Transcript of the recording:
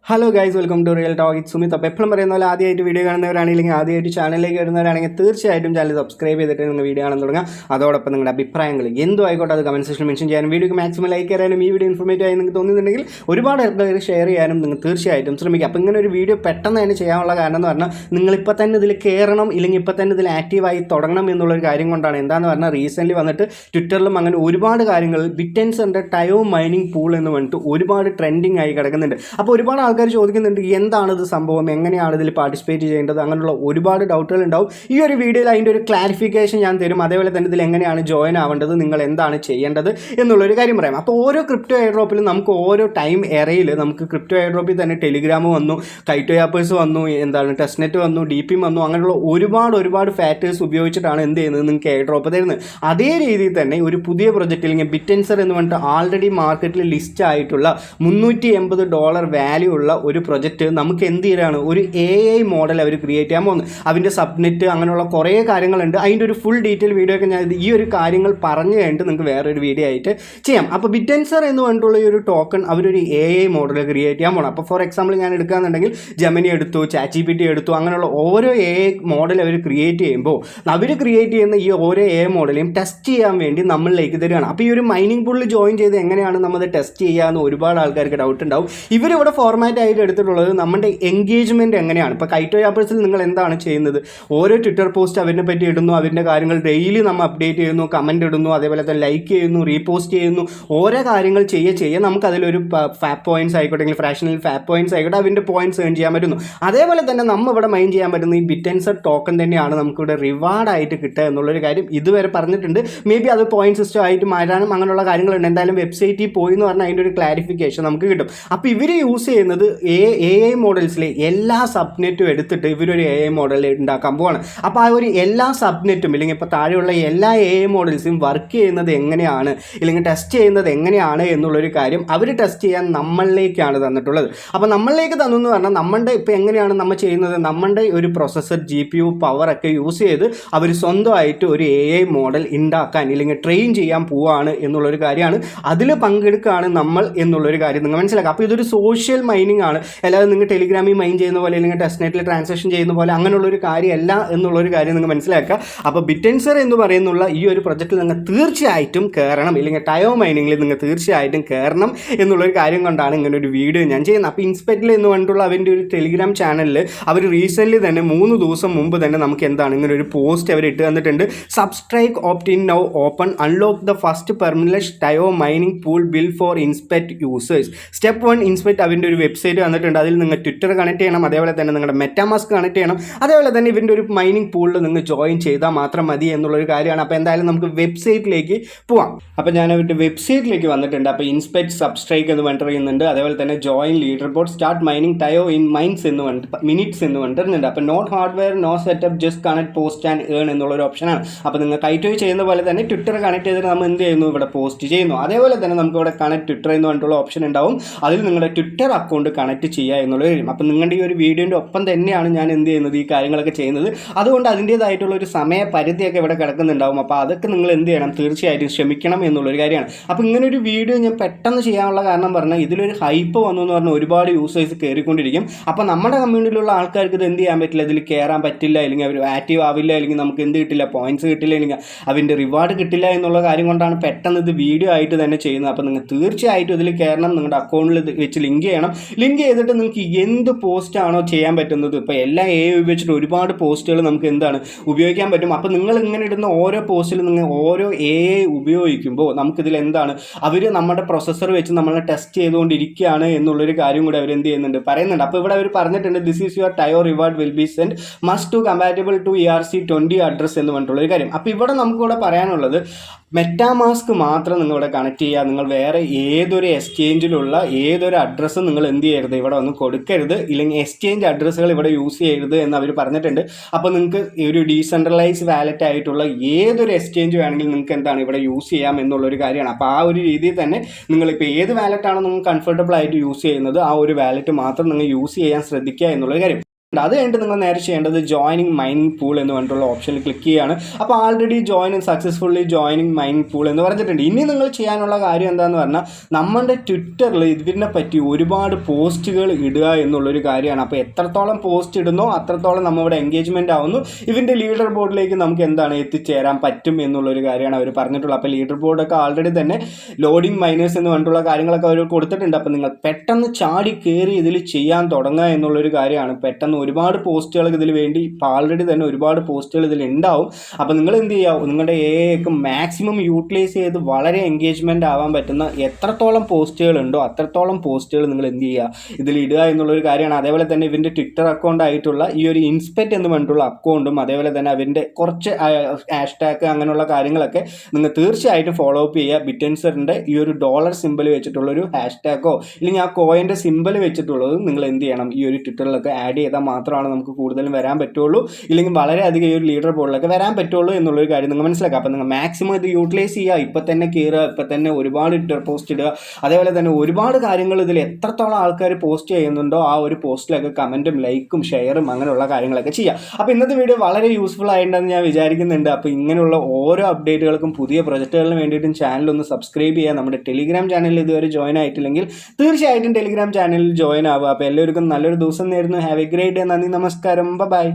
Hello guys, welcome to real talk. It Sumit. അപ്പോൾ എപ്പോഴും പറയുന്ന പോലെ ആദ്യമായിട്ട് വീഡിയോ കാണുന്നവരാണെങ്കിൽ ആദ്യമായിട്ട് ചാനലിലേക്ക് വരുന്നവരാണെങ്കിൽ തീർച്ചയായിട്ടും ചാനൽ സബ്സ്ക്രൈബ് ചെയ്തിട്ട് നിങ്ങൾ വീഡിയോ കാണാൻ തുടങ്ങുക. അതോടൊപ്പം നിങ്ങളുടെ അഭിപ്രായങ്ങൾ എന്തും ആയിക്കോട്ടെ അത് കമൻറ്റ് സെക്ഷനിൽ മെൻഷൻ ചെയ്യാനും വീഡിയോക്ക് മാക്സിമം ലൈക്ക് ചെയ്യാനും ഈ വീഡിയോ ഇൻഫോർമേറ്റീവ് ആയി നിങ്ങൾക്ക് തോന്നുന്നുണ്ടെങ്കിൽ ഒരുപാട് ആൾക്കാർ ഷെയർ ചെയ്യാനും നിങ്ങൾ തീർച്ചയായിട്ടും ശ്രമിക്കുക. അപ്പോൾ ഇങ്ങനെ ഒരു വീഡിയോ പെട്ടെന്ന് തന്നെ ചെയ്യാനുള്ള കാരണം എന്ന് പറഞ്ഞാൽ നിങ്ങളിപ്പോൾ തന്നെ ഇതിൽ കയറണം, ഇല്ലെങ്കിൽ ഇപ്പോൾ തന്നെ ഇതിൽ ആക്റ്റീവായി തുടങ്ങണം എന്നുള്ളൊരു കാര്യം കൊണ്ടാണ്. എന്താണെന്ന് പറഞ്ഞാൽ റീസെൻ്റ്ലി വന്നിട്ട് ട്വിറ്ററിലും അങ്ങനെ ഒരുപാട് കാര്യങ്ങൾ ബിറ്റൻസറിൻ്റെ ടയോ മൈനിങ് പൂൾ എന്ന് പറഞ്ഞിട്ട് ഒരുപാട് ട്രെൻഡിങ് ആയി കിടക്കുന്നുണ്ട്. അപ്പോൾ ഒരുപാട് ആൾക്കാർ ചോദിക്കുന്നുണ്ട് എന്താണിത് സംഭവം, എങ്ങനെയാണ് ഇതിൽ പാർട്ടിസിപ്പേറ്റ് ചെയ്യേണ്ടത്, അങ്ങനെയുള്ള ഒരുപാട് ഡൗട്ടുകൾ ഉണ്ടാവും. ഈ ഒരു വീഡിയോയിൽ അതിൻ്റെ ഒരു ക്ലാരിഫിക്കേഷൻ ഞാൻ തരും. അതേപോലെ തന്നെ ഇതിൽ എങ്ങനെയാണ് ജോയിൻ ആവേണ്ടത്, നിങ്ങൾ എന്താണ് ചെയ്യേണ്ടത് എന്നുള്ളൊരു കാര്യം പറയാം. അപ്പോൾ ഓരോ ക്രിപ്റ്റോ എയർ ഡ്രോപ്പിലും നമുക്ക് ഓരോ ടൈം എറയിൽ നമുക്ക് ക്രിപ്റ്റോ എയർ ഡ്രോപ്പിൽ തന്നെ ടെലിഗ്രാം വന്നു, കൈറ്റോ ആപ്പേഴ്സ് വന്നു, ടെസ്റ്റ് നെറ്റ് വന്നു, DP വന്നു, അങ്ങനെയുള്ള ഒരുപാട് ഫാക്ടേഴ്സ് ഉപയോഗിച്ചിട്ടാണ് എന്ത് ചെയ്യുന്നത് നിങ്ങൾക്ക് എയർ ഡ്രോപ്പ് തരുന്നത്. അതേ രീതിയിൽ തന്നെ ഒരു പുതിയ പ്രൊജക്റ്റ് അല്ലെങ്കിൽ ബിറ്റൻസർ എന്ന് പറഞ്ഞിട്ട് ആൾറെഡി മാർക്കറ്റിൽ ലിസ്റ്റ് ആയിട്ടുള്ള $380 വാല്യൂ ഉള്ള ഒരു പ്രൊജക്റ്റ് നമുക്ക് എന്ത് ചെയ്യാണ്, ഒരു AI മോഡൽ അവർ ക്രിയേറ്റ് ചെയ്യാൻ പോകുന്നത്. അതിൻ്റെ സബ്നെറ്റ് അങ്ങനെയുള്ള കുറേ കാര്യങ്ങളുണ്ട്. അതിൻ്റെ ഒരു ഫുൾ ഡീറ്റെയിൽ വീഡിയോ ഒക്കെ ഞാൻ ഈ ഒരു കാര്യങ്ങൾ പറഞ്ഞു കഴിഞ്ഞിട്ട് നിങ്ങൾക്ക് വേറൊരു വീഡിയോ ആയിട്ട് ചെയ്യാം. അപ്പോൾ ബിറ്റൻസർ എന്ന് പറഞ്ഞിട്ടുള്ള ഈ ഒരു ടോക്കൺ അവരൊരു AI മോഡൽ ക്രിയേറ്റ് ചെയ്യാൻ പോകണം. അപ്പോൾ ഫോർ എക്സാമ്പിൾ ഞാൻ എടുക്കുകയാണെന്നുണ്ടെങ്കിൽ ജെമിനി എടുത്തു, ChatGPT എടുത്തു, അങ്ങനെയുള്ള ഓരോ AI മോഡൽ അവർ ക്രിയേറ്റ് ചെയ്യുമ്പോൾ അവർ ക്രിയേറ്റ് ചെയ്യുന്ന ഈ ഓരോ AI മോഡലെയും ടെസ്റ്റ് ചെയ്യാൻ വേണ്ടി നമ്മളിലേക്ക് തരികയാണ്. അപ്പോൾ ഈ ഒരു മൈനിങ് പൂളിൽ ജോയിൻ ചെയ്ത് എങ്ങനെയാണ് നമ്മൾ ടെസ്റ്റ് ചെയ്യുക എന്ന് ഒരുപാട് ആൾക്കാർക്ക് ഡൗട്ട് ഉണ്ടാവും. ഇവരിവിടെ ഫോർമാറ്റ് ആയിട്ട് എടുത്തിട്ടുള്ളത് നമ്മുടെ എൻഗേജ്മെൻറ്റ് എങ്ങനെയാണ്. ഇപ്പോൾ കൈറ്റോ ആപ്പേഴ്സിൽ നിങ്ങൾ എന്താണ് ചെയ്യുന്നത്, ഓരോ ട്വിറ്റർ പോസ്റ്റ് അവരിനെ പറ്റി ഇടുന്നു, അവരുടെ കാര്യങ്ങൾ ഡെയിലി നമ്മൾ അപ്ഡേറ്റ് ചെയ്യുന്നു, കമൻറ്റ് ഇടുന്നു, അതേപോലെ തന്നെ ലൈക്ക് ചെയ്യുന്നു, റീപോസ്റ്റ് ചെയ്യുന്നു, ഓരോ കാര്യങ്ങൾ ചെയ്യ നമുക്കതിലൊരു ഫാപ്പ് പോയിൻറ്റ്സ് ആയിക്കോട്ടെ, ഫ്രാക്ഷണൽ ഫാപ്പ് പോയിൻറ്റ്സ് ആയിക്കോട്ടെ, അതിൻ്റെ പോയിൻറ്റ്സ് ഏൺ ചെയ്യാൻ പറ്റുന്നു. അതേപോലെ തന്നെ നമ്മൾ ഇവിടെ മൈൻ ചെയ്യാൻ പറ്റുന്ന ഈ ബിറ്റൻസർ ടോക്കൺ തന്നെയാണ് നമുക്കിവിടെ റിവാർഡായിട്ട് കിട്ടുക എന്നുള്ളൊരു കാര്യം ഇതുവരെ പറഞ്ഞിട്ടുണ്ട്. മേ ബി അത് പോയിൻറ്റ് സിസ്റ്റം ആയിട്ട് മാറ്റാനും അങ്ങനെയുള്ള കാര്യങ്ങളുണ്ട്. എന്തായാലും വെബ്സൈറ്റിൽ പോയി എന്ന് പറഞ്ഞാൽ അതിൻ്റെ ഒരു ക്ലാരിഫിക്കേഷൻ നമുക്ക് കിട്ടും. അപ്പോൾ ഇവർ യൂസ് ചെയ്യുന്നത് AI മോഡൽസിലെ എല്ലാ സബ്നെറ്റും എടുത്തിട്ട് ഇവരൊരു AI മോഡൽ ഉണ്ടാക്കാൻ പോവാണ്. അപ്പോൾ ആ ഒരു എല്ലാ സബ്നെറ്റും ഇല്ലെങ്കിൽ ഇപ്പോൾ താഴെയുള്ള എല്ലാ AI മോഡൽസും വർക്ക് ചെയ്യുന്നത് എങ്ങനെയാണ്, ഇല്ലെങ്കിൽ ടെസ്റ്റ് ചെയ്യുന്നത് എങ്ങനെയാണ് എന്നുള്ളൊരു കാര്യം അവർ ടെസ്റ്റ് ചെയ്യാൻ നമ്മളിലേക്കാണ് തന്നിട്ടുള്ളത്. അപ്പോൾ നമ്മളിലേക്ക് തന്നെന്ന് പറഞ്ഞാൽ നമ്മളുടെ ഇപ്പോൾ എങ്ങനെയാണ് നമ്മൾ ചെയ്യുന്നത്, നമ്മളുടെ ഒരു പ്രൊസസ്സർ GPU പവറൊക്കെ യൂസ് ചെയ്ത് അവർ സ്വന്തമായിട്ട് ഒരു AI മോഡൽ ഉണ്ടാക്കാൻ ഇല്ലെങ്കിൽ ട്രെയിൻ ചെയ്യാൻ പോവുകയാണ് എന്നുള്ളൊരു കാര്യമാണ്. അതിൽ പങ്കെടുക്കുകയാണ് നമ്മൾ എന്നുള്ളൊരു കാര്യം നിങ്ങൾ മനസ്സിലാക്കുക. അപ്പോൾ ഇതൊരു സോഷ്യൽ മൈനിങ് ആണ്. അല്ലാതെ നിങ്ങൾ ടെലിഗ്രാമിൽ മൈൻ ചെയ്യുന്ന പോലെ അല്ലെങ്കിൽ ടെസ്റ്റ് നെറ്റിൽ ട്രാൻസാക്ഷൻ ചെയ്യുന്ന പോലെ അങ്ങനെയുള്ളൊരു കാര്യമല്ല എന്നുള്ളൊരു കാര്യം നിങ്ങൾ മനസ്സിലാക്കുക. അപ്പോൾ ബിറ്റൻസർ എന്ന് പറയുന്നുള്ള ഈ ഒരു പ്രൊജക്റ്റിൽ നിങ്ങൾ തീർച്ചയായിട്ടും കയറണം, ഇല്ലെങ്കിൽ ടയോ മൈനിങ്ങിൽ നിങ്ങൾ തീർച്ചയായിട്ടും കയറണം എന്നുള്ളൊരു കാര്യം കൊണ്ടാണ് ഇങ്ങനെ ഒരു വീഡിയോ ഞാൻ ചെയ്യുന്നത്. അപ്പോൾ ഇൻസ്പെക്റ്റിൽ എന്ന് പറഞ്ഞിട്ടുള്ള അവൻ്റെ ഒരു ടെലിഗ്രാം ചാനലിൽ അവർ റീസെൻ്റ്ലി തന്നെ 3 ദിവസം മുമ്പ് തന്നെ നമുക്ക് എന്താണ് ഇങ്ങനെ ഒരു പോസ്റ്റ് അവർ ഇട്ട് തന്നിട്ടുണ്ട്. Subscribe opt in now open unlock the first പെർമിലസ് Tayo mining pool bill for inspect users. Step 1 inspect അവൻ്റെ ഒരു വെബ്സൈറ്റ് വന്നിട്ടുണ്ട്. അതിൽ നിങ്ങൾ ട്വിറ്റർ കണക്ട് ചെയ്യണം, അതേപോലെ തന്നെ നിങ്ങളുടെ മെറ്റാമാസ്ക് കണക്ട് ചെയ്യണം, അതേപോലെ തന്നെ ഇവൻ്റെ ഒരു മൈനിങ് പൂളിൽ നിങ്ങൾ ജോയിൻ ചെയ്താൽ മാത്രം മതി എന്നുള്ളൊരു കാര്യമാണ്. അപ്പോൾ എന്തായാലും നമുക്ക് വെബ്സൈറ്റിലേക്ക് പോവാം. അപ്പോൾ ഞാൻ അവരുടെ വെബ്സൈറ്റിലേക്ക് വന്നിട്ടുണ്ട്. അപ്പോൾ ഇൻസ്പെക്ട് സബ്സ്ട്രൈക്ക് എന്ന് പറഞ്ഞിട്ട് പറയുന്നുണ്ട്. അതേപോലെ തന്നെ join leader board, start mining Tayo in mines എന്ന് പറഞ്ഞിട്ട് മിനിറ്റ്സ് എന്ന് പറഞ്ഞിട്ടുണ്ട്. അപ്പോൾ not hardware, no setup, just connect post and earn എന്നുള്ളൊരു ഓപ്ഷനാണ്. അപ്പോൾ നിങ്ങൾ കൈറ്റോ ചെയ്യുന്ന പോലെ തന്നെ ട്വിറ്റർ കണക്ട് ചെയ്തിട്ട് നമ്മൾ എന്ത് ചെയ്യുന്നു, ഇവിടെ പോസ്റ്റ് ചെയ്യുന്നു. അതേപോലെ തന്നെ നമുക്ക് ഇവിടെ കണക്ട് ട്വിറ്റർ എന്ന് പറഞ്ഞിട്ടുള്ള ഓപ്ഷൻ ഉണ്ടാവും. അതിൽ നിങ്ങളുടെ ട്വിറ്റർ അക്കൗണ്ട് കണക്ട് ചെയ്യുക എന്നുള്ളത് വരും. അപ്പോൾ നിങ്ങളുടെ ഈ ഒരു വീഡിയോൻ്റെ ഒപ്പം തന്നെയാണ് ഞാൻ എന്ത് ചെയ്യുന്നത്, ഈ കാര്യങ്ങളൊക്കെ ചെയ്യുന്നത്. അതുകൊണ്ട് അതിൻ്റേതായിട്ടുള്ള ഒരു സമയപരിധിയൊക്കെ ഇവിടെ കിടക്കുന്നുണ്ടാവും. അപ്പോൾ അതൊക്കെ നിങ്ങൾ എന്ത് ചെയ്യണം, തീർച്ചയായിട്ടും ശ്രമിക്കണം എന്നുള്ളൊരു കാര്യമാണ്. അപ്പോൾ ഇങ്ങനെ ഒരു വീഡിയോ ഞാൻ പെട്ടെന്ന് ചെയ്യാനുള്ള കാരണം പറഞ്ഞാൽ ഇതിലൊരു ഹൈപ്പ് വന്നു എന്ന് പറഞ്ഞാൽ ഒരുപാട് യൂസേഴ്സ് കയറിക്കൊണ്ടിരിക്കും. അപ്പോൾ നമ്മുടെ കമ്മ്യൂണിറ്റിയിലുള്ള ആൾക്കാർക്ക് ഇത് എന്ത് ചെയ്യാൻ പറ്റില്ല, ഇതിൽ കയറാൻ പറ്റില്ല, അല്ലെങ്കിൽ അവർ ആക്റ്റീവ് ആവില്ല, അല്ലെങ്കിൽ നമുക്ക് എന്ത് കിട്ടില്ല, പോയിന്റ്സ് കിട്ടില്ല, അല്ലെങ്കിൽ അതിൻ്റെ റിവാർഡ് കിട്ടില്ല എന്നുള്ള കാര്യം കൊണ്ടാണ് പെട്ടെന്ന് ഇത് വീഡിയോ ആയിട്ട് തന്നെ ചെയ്യുന്നത്. അപ്പോൾ നിങ്ങൾ തീർച്ചയായിട്ടും ഇതിൽ കയറണം, നിങ്ങളുടെ അക്കൗണ്ടിൽ വെച്ച് ലിങ്ക് ചെയ്യണം. ലിങ്ക് ചെയ്തിട്ട് നിങ്ങൾക്ക് എന്ത് പോസ്റ്റാണോ ചെയ്യാൻ പറ്റുന്നത്, ഇപ്പോൾ എല്ലാ AI ഉപയോഗിച്ചിട്ട് ഒരുപാട് പോസ്റ്റുകൾ നമുക്ക് എന്താണ് ഉപയോഗിക്കാൻ പറ്റും. അപ്പോൾ നിങ്ങൾ ഇങ്ങനെ ഇടുന്ന ഓരോ പോസ്റ്റിലും നിങ്ങൾ ഓരോ AI ഉപയോഗിക്കുമ്പോൾ നമുക്കിതിൽ എന്താണ് അവർ നമ്മുടെ പ്രൊസസ്സർ വെച്ച് നമ്മളെ ടെസ്റ്റ് ചെയ്തുകൊണ്ടിരിക്കുകയാണ് എന്നുള്ളൊരു കാര്യം കൂടി അവർ എന്ത് ചെയ്യുന്നുണ്ട്, പറയുന്നുണ്ട്. അപ്പോൾ ഇവിടെ അവർ പറഞ്ഞിട്ടുണ്ട്, this is your Tayo reward will be send must to compatible to ERC20 address എന്ന് പറഞ്ഞിട്ടുള്ളൊരു കാര്യം. അപ്പോൾ ഇവിടെ നമുക്കിവിടെ പറയാനുള്ളത് മെറ്റാമാസ്ക് മാത്രം നിങ്ങളിവിടെ കണക്ട് ചെയ്യുക. നിങ്ങൾ വേറെ ഏതൊരു എക്സ്ചേഞ്ചിലുള്ള ഏതൊരു അഡ്രസ്സും നിങ്ങൾ എന്ത് ചെയ്യരുത്, ഇവിടെ ഒന്നും കൊടുക്കരുത്, ഇല്ലെങ്കിൽ എക്സ്ചേഞ്ച് അഡ്രസ്സുകൾ ഇവിടെ യൂസ് ചെയ്യരുത് എന്ന് അവർ പറഞ്ഞിട്ടുണ്ട്. അപ്പോൾ നിങ്ങൾക്ക് ഒരു ഡീസെൻട്രലൈസ് വാലറ്റ് ആയിട്ടുള്ള ഏതൊരു എക്സ്ചേഞ്ച് വേണമെങ്കിൽ നിങ്ങൾക്ക് എന്താണ് ഇവിടെ യൂസ് ചെയ്യാം എന്നുള്ളൊരു കാര്യമാണ്. അപ്പോൾ ആ ഒരു രീതിയിൽ തന്നെ നിങ്ങളിപ്പോൾ ഏത് വാലറ്റാണോ നിങ്ങൾ കംഫർട്ടബിൾ ആയിട്ട് യൂസ് ചെയ്യുന്നത് ആ ഒരു വാലറ്റ് മാത്രം നിങ്ങൾ യൂസ് ചെയ്യാൻ ശ്രദ്ധിക്കുക എന്നുള്ളൊരു കാര്യം. അത് കഴിഞ്ഞിട്ട് നിങ്ങൾ നേരെ ചെയ്യേണ്ടത് ജോയിനിങ് മൈനിങ് പൂൾ എന്ന് പറഞ്ഞിട്ടുള്ള ഓപ്ഷനിൽ ക്ലിക്ക് ചെയ്യുകയാണ്. അപ്പോൾ already successfully joining mining pool എന്ന് പറഞ്ഞിട്ടുണ്ട്. ഇനി നിങ്ങൾ ചെയ്യാനുള്ള കാര്യം എന്താണെന്ന് പറഞ്ഞാൽ നമ്മുടെ ട്വിറ്ററിൽ ഇതിനെ പറ്റി ഒരുപാട് പോസ്റ്റുകൾ ഇടുക എന്നുള്ളൊരു കാര്യമാണ്. അപ്പോൾ എത്രത്തോളം പോസ്റ്റ് ഇടുന്നോ അത്രത്തോളം നമ്മുടെ എൻഗേജ്മെൻ്റ് ആവുന്നു, ഇതിൻ്റെ ലീഡർ ബോർഡിലേക്ക് നമുക്ക് എന്താണ് എത്തിച്ചേരാൻ പറ്റും എന്നുള്ളൊരു കാര്യമാണ് അവർ പറഞ്ഞിട്ടുള്ളത്. അപ്പോൾ ലീഡർ ബോർഡൊക്കെ ആൾറെഡി തന്നെ ലോഡിംഗ് മൈനേഴ്സ് എന്ന് പറഞ്ഞിട്ടുള്ള കാര്യങ്ങളൊക്കെ അവർ കൊടുത്തിട്ടുണ്ട്. അപ്പോൾ നിങ്ങൾ പെട്ടെന്ന് ചാടി കയറി ഇതിൽ ചെയ്യാൻ തുടങ്ങുക എന്നുള്ളൊരു കാര്യമാണ്. പെട്ടെന്ന് ഒരുപാട് പോസ്റ്റുകൾ ഇതിൽ വേണ്ടി ഇപ്പോൾ ആൾറെഡി തന്നെ ഒരുപാട് പോസ്റ്റുകൾ ഇതിൽ ഉണ്ടാവും. അപ്പോൾ നിങ്ങൾ എന്ത് ചെയ്യുക, നിങ്ങളുടെ എഐക്ക് മാക്സിമം യൂട്ടിലൈസ് ചെയ്ത് വളരെ എൻഗേജ്മെൻ്റ് ആവാൻ പറ്റുന്ന എത്രത്തോളം പോസ്റ്റുകൾ ഉണ്ടോ അത്രത്തോളം പോസ്റ്റുകൾ നിങ്ങൾ എന്ത് ചെയ്യുക ഇതിൽ ഇടുക എന്നുള്ളൊരു കാര്യമാണ്. അതേപോലെ തന്നെ ഇവൻ്റെ ട്വിറ്റർ അക്കൗണ്ട് ആയിട്ടുള്ള ഈ ഒരു ഇൻസ്പെക്ട് എന്ന് പറഞ്ഞിട്ടുള്ള അക്കൗണ്ടും അതേപോലെ തന്നെ അവൻ്റെ കുറച്ച് ഹാഷ്ടാഗ് അങ്ങനെയുള്ള കാര്യങ്ങളൊക്കെ നിങ്ങൾ തീർച്ചയായിട്ടും ഫോളോ അപ്പ് ചെയ്യുക. ബിറ്റൻസറിൻ്റെ ഈ ഒരു ഡോളർ സിമ്പിൾ വെച്ചിട്ടുള്ളൊരു ഹാഷ്ടാഗോ ഇല്ലെങ്കിൽ ആ കോയിൻ്റെ സിമ്പിൾ വെച്ചിട്ടുള്ളത് നിങ്ങൾ എന്ത് ചെയ്യണം, ഈ ഒരു ട്വിറ്ററിലൊക്കെ ആഡ് ചെയ്താൽ മാത്രമാണ് നമുക്ക് കൂടുതലും വരാൻ പറ്റുള്ളൂ, ഇല്ലെങ്കിൽ വളരെയധികം ഈ ഒരു ലീഡർ ബോർഡിലൊക്കെ വരാൻ പറ്റുള്ളൂ എന്നുള്ളൊരു കാര്യം നിങ്ങൾ മനസ്സിലാക്കുക. അപ്പോൾ നിങ്ങൾ മാക്സിമം ഇത് യൂട്ടിലൈസ് ചെയ്യുക. ഇപ്പം തന്നെ കയറുക, ഇപ്പം തന്നെ ഒരുപാട് ട്വിറ്റർ പോസ്റ്റ് ഇടുക. അതേപോലെ തന്നെ ഒരുപാട് കാര്യങ്ങൾ ഇതിൽ എത്രത്തോളം ആൾക്കാർ പോസ്റ്റ് ചെയ്യുന്നുണ്ടോ ആ ഒരു പോസ്റ്റിലൊക്കെ കമൻറ്റും ലൈക്കും ഷെയറും അങ്ങനെയുള്ള കാര്യങ്ങളൊക്കെ ചെയ്യുക. അപ്പോൾ ഇന്നത്തെ വീഡിയോ വളരെ യൂസ്ഫുൾ ആയിട്ടുണ്ടെന്ന് ഞാൻ വിചാരിക്കുന്നുണ്ട്. അപ്പോൾ ഇങ്ങനെയുള്ള ഓരോ അപ്ഡേറ്റുകൾക്കും പുതിയ പ്രൊജക്റ്റുകളിന് വേണ്ടിയിട്ടും ചാനൽ ഒന്ന് സബ്സ്ക്രൈബ് ചെയ്യുക. നമ്മുടെ ടെലിഗ്രാം ചാനലിൽ ഇതുവരെ ജോയിൻ ആയിട്ടില്ലെങ്കിൽ തീർച്ചയായിട്ടും ടെലിഗ്രാം ചാനലിൽ ജോയിൻ ആവുക. അപ്പോൾ എല്ലാവർക്കും നല്ലൊരു ദിവസം നേരുന്നു. Have A great day. നന്ദി, നമസ്കാരം, ബൈ.